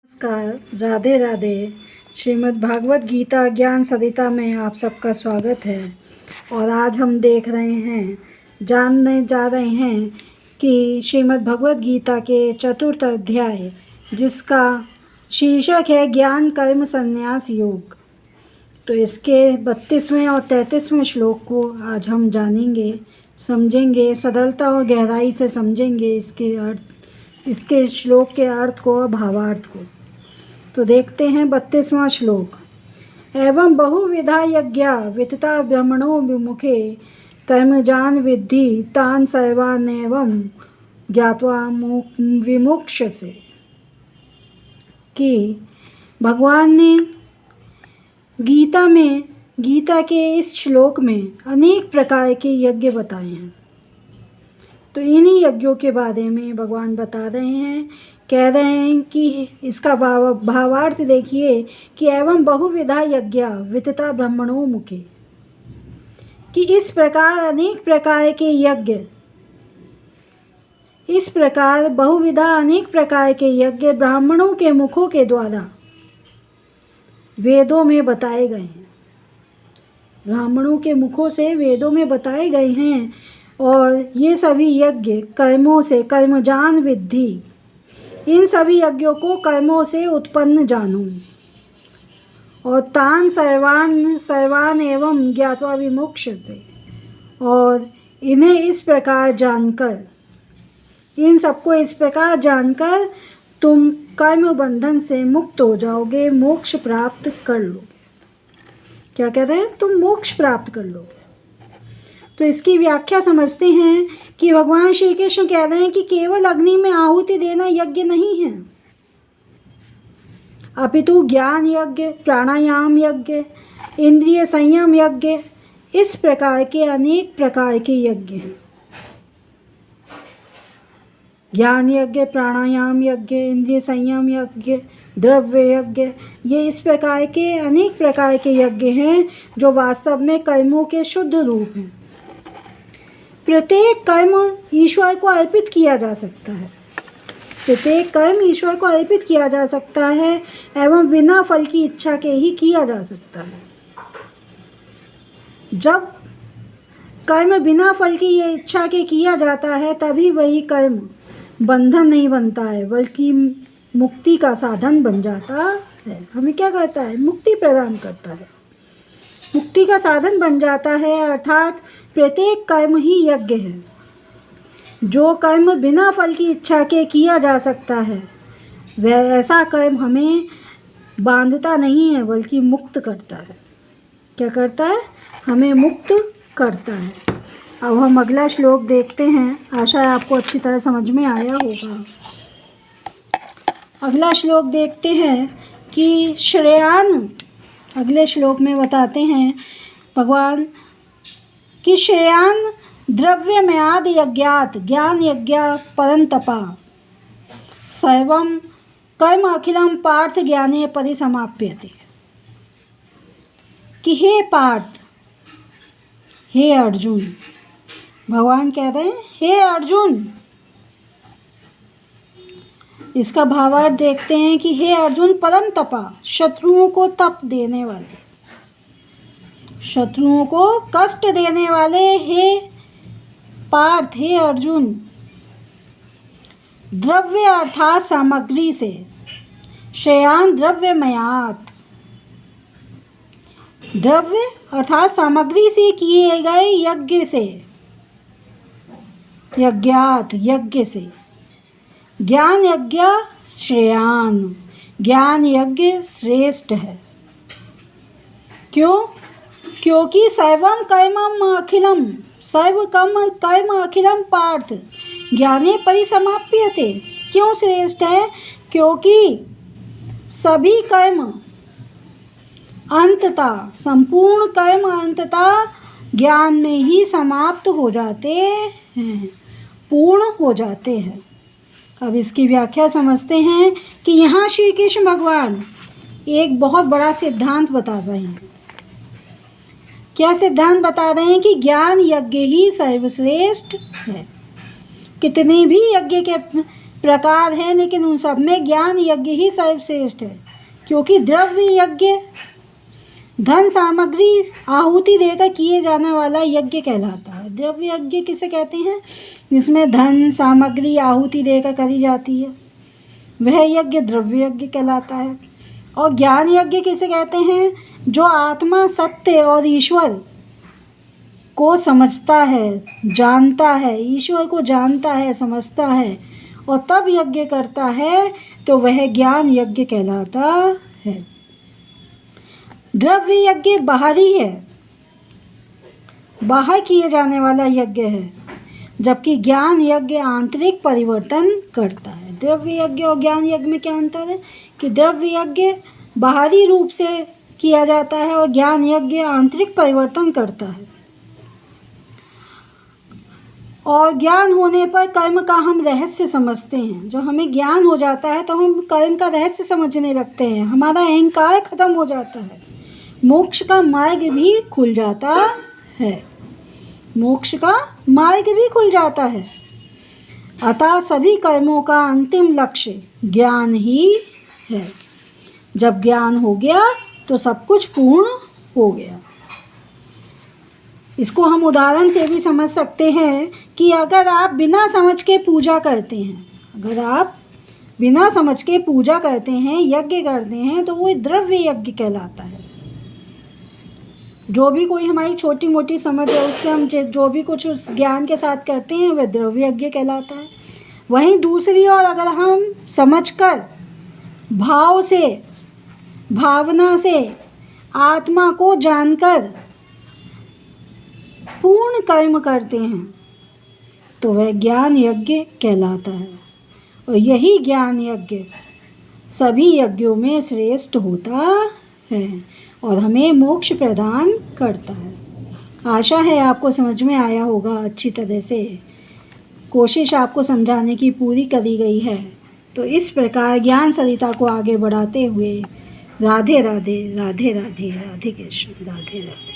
नमस्कार, राधे राधे। श्रीमद् भागवत गीता ज्ञान सरिता में आप सबका स्वागत है। और आज हम देख रहे हैं, जानने जा रहे हैं कि श्रीमद् भगवत गीता के चतुर्थ अध्याय, जिसका शीर्षक है ज्ञान कर्म संन्यास योग। तो इसके 32वें और 33वें श्लोक को आज हम जानेंगे, समझेंगे, सरलता और गहराई से समझेंगे इसके श्लोक के अर्थ को और भावार्थ को। तो देखते हैं 32वां श्लोक। एवं बहुविधा यज्ञा वितता ब्रह्मणो विमुखे कर्मजान विद्धि तान सर्वानेवं ज्ञात्वा विमुक्षसे। कि भगवान ने गीता के इस श्लोक में अनेक प्रकार के यज्ञ बताए हैं। तो इन्हीं यज्ञों के बारे में भगवान बता रहे हैं, कह रहे हैं कि इसका भावार्थ देखिए कि एवं बहुविधा यज्ञा वितता ब्रह्मणो मुखे, कि इस प्रकार अनेक प्रकार के यज्ञ, इस प्रकार बहुविधा अनेक प्रकार के यज्ञ ब्राह्मणों के मुखों के द्वारा वेदों में बताए गए हैं। ब्राह्मणों के मुखों से वेदों में बताए गए हैं। और ये सभी यज्ञ कर्मों से, कर्मजान विद्धि, इन सभी यज्ञों को कर्मों से उत्पन्न जानो। और तान सर्वान एवं ज्ञात्वा विमुक्षते, और इन्हें इस प्रकार जानकर, इन सबको इस प्रकार जानकर तुम कर्म बंधन से मुक्त हो जाओगे, मोक्ष प्राप्त कर लोगे। क्या कह रहे हैं? तुम मोक्ष प्राप्त कर लोगे। तो इसकी व्याख्या समझते हैं कि भगवान श्री कृष्ण कह रहे हैं कि केवल अग्नि में आहुति देना यज्ञ नहीं है, अपितु ज्ञान यज्ञ, प्राणायाम यज्ञ, इंद्रिय संयम यज्ञ, इस प्रकार के अनेक प्रकार के यज्ञ हैं। ज्ञान यज्ञ, प्राणायाम यज्ञ, इंद्रिय संयम यज्ञ, द्रव्य यज्ञ, ये इस प्रकार के अनेक प्रकार के यज्ञ हैं जो वास्तव में कर्मों के शुद्ध रूप हैं। प्रत्येक कर्म ईश्वर को अर्पित किया जा सकता है, प्रत्येक कर्म ईश्वर को अर्पित किया जा सकता है एवं बिना फल की इच्छा के ही किया जा सकता है। जब कर्म बिना फल की ये इच्छा के किया जाता है, तभी वही कर्म बंधन नहीं बनता है, बल्कि मुक्ति का साधन बन जाता है। हमें क्या करता है? मुक्ति प्रदान करता है, मुक्ति का साधन बन जाता है। अर्थात प्रत्येक कर्म ही यज्ञ है। जो कर्म बिना फल की इच्छा के किया जा सकता है, वह ऐसा कर्म हमें बांधता नहीं है, बल्कि मुक्त करता है। क्या करता है? हमें मुक्त करता है। अब हम अगला श्लोक देखते हैं। आशा है आपको अच्छी तरह समझ में आया होगा। अगला श्लोक देखते हैं कि श्रेयान, अगले श्लोक में बताते हैं भगवान कि श्रेयान द्रव्यमयाद यज्ञात ज्ञान यज्ञ परंतपा सर्वं कर्म अखिलम पार्थ ज्ञाने परिसमाप्यते। कि हे पार्थ, हे अर्जुन, भगवान कह रहे हैं हे अर्जुन। इसका भावार्थ देखते हैं कि हे अर्जुन परम तपा, शत्रुओं को तप देने वाले, शत्रुओं को कष्ट देने वाले, हे पार्थ, हे अर्जुन, द्रव्य अर्थात सामग्री से, श्रेयान द्रव्यमयात, द्रव्य अर्थात सामग्री से किए गए यज्ञ से, यज्ञात यज्ञ से, ज्ञान यज्ञ श्रेयान, ज्ञान यज्ञ श्रेष्ठ है। क्यों? क्योंकि सर्वम कर्मम अखिलम, सर्व कर्म अखिलम पार्थ ज्ञाने परिसमाप्यते। क्यों श्रेष्ठ है? क्योंकि सभी कर्म अंततः, संपूर्ण कर्म अंततः ज्ञान में ही समाप्त हो जाते हैं, पूर्ण हो जाते हैं। अब इसकी व्याख्या समझते हैं कि यहाँ श्री कृष्ण भगवान एक बहुत बड़ा सिद्धांत बता रहे हैं। क्या सिद्धांत बता रहे हैं? कि ज्ञान यज्ञ ही सर्वश्रेष्ठ है। कितने भी यज्ञ के प्रकार हैं, लेकिन उन सब में ज्ञान यज्ञ ही सर्वश्रेष्ठ है, क्योंकि द्रव्य यज्ञ धन सामग्री आहुति देकर किए जाने वाला यज्ञ कहलाता है। द्रव्य यज्ञ किसे कहते हैं? जिसमें धन सामग्री आहुति देकर करी जाती है, वह यज्ञ द्रव्य यज्ञ कहलाता है। और ज्ञान यज्ञ किसे कहते हैं? जो आत्मा, सत्य और ईश्वर को समझता है, जानता है, ईश्वर को जानता है, समझता है और तब यज्ञ करता है, तो वह ज्ञान यज्ञ कहलाता है। द्रव्य यज्ञ बाहरी है, बाहर किए जाने वाला यज्ञ है, जबकि ज्ञान यज्ञ आंतरिक परिवर्तन करता है। द्रव्य यज्ञ और ज्ञान यज्ञ में क्या अंतर है? कि द्रव्य यज्ञ बाहरी रूप से किया जाता है और ज्ञान यज्ञ आंतरिक परिवर्तन करता है। और ज्ञान होने पर कर्म का हम रहस्य समझते हैं। जो हमें ज्ञान हो जाता है तो हम कर्म का रहस्य समझने लगते हैं, हमारा अहंकार खत्म हो जाता है, मोक्ष का मार्ग भी खुल जाता है, मोक्ष का मार्ग भी खुल जाता है। अतः सभी कर्मों का अंतिम लक्ष्य ज्ञान ही है। जब ज्ञान हो गया तो सब कुछ पूर्ण हो गया। इसको हम उदाहरण से भी समझ सकते हैं कि अगर आप बिना समझ के पूजा करते हैं, अगर आप बिना समझ के पूजा करते हैं, यज्ञ करते हैं, तो वो द्रव्य यज्ञ कहलाता है। जो भी कोई हमारी छोटी मोटी समझ है उससे हम जो भी कुछ उस ज्ञान के साथ करते हैं वह द्रव्य यज्ञ कहलाता है। वहीं दूसरी ओर अगर हम समझकर, भाव से, भावना से, आत्मा को जानकर पूर्ण कर्म करते हैं तो वह ज्ञान यज्ञ कहलाता है। और यही ज्ञान यज्ञ सभी यज्ञों में श्रेष्ठ होता है और हमें मोक्ष प्रदान करता है। आशा है आपको समझ में आया होगा अच्छी तरह से। कोशिश आपको समझाने की पूरी करी गई है। तो इस प्रकार ज्ञान सरिता को आगे बढ़ाते हुए राधे राधे, राधे राधे, राधे कृष्ण, राधे राधे।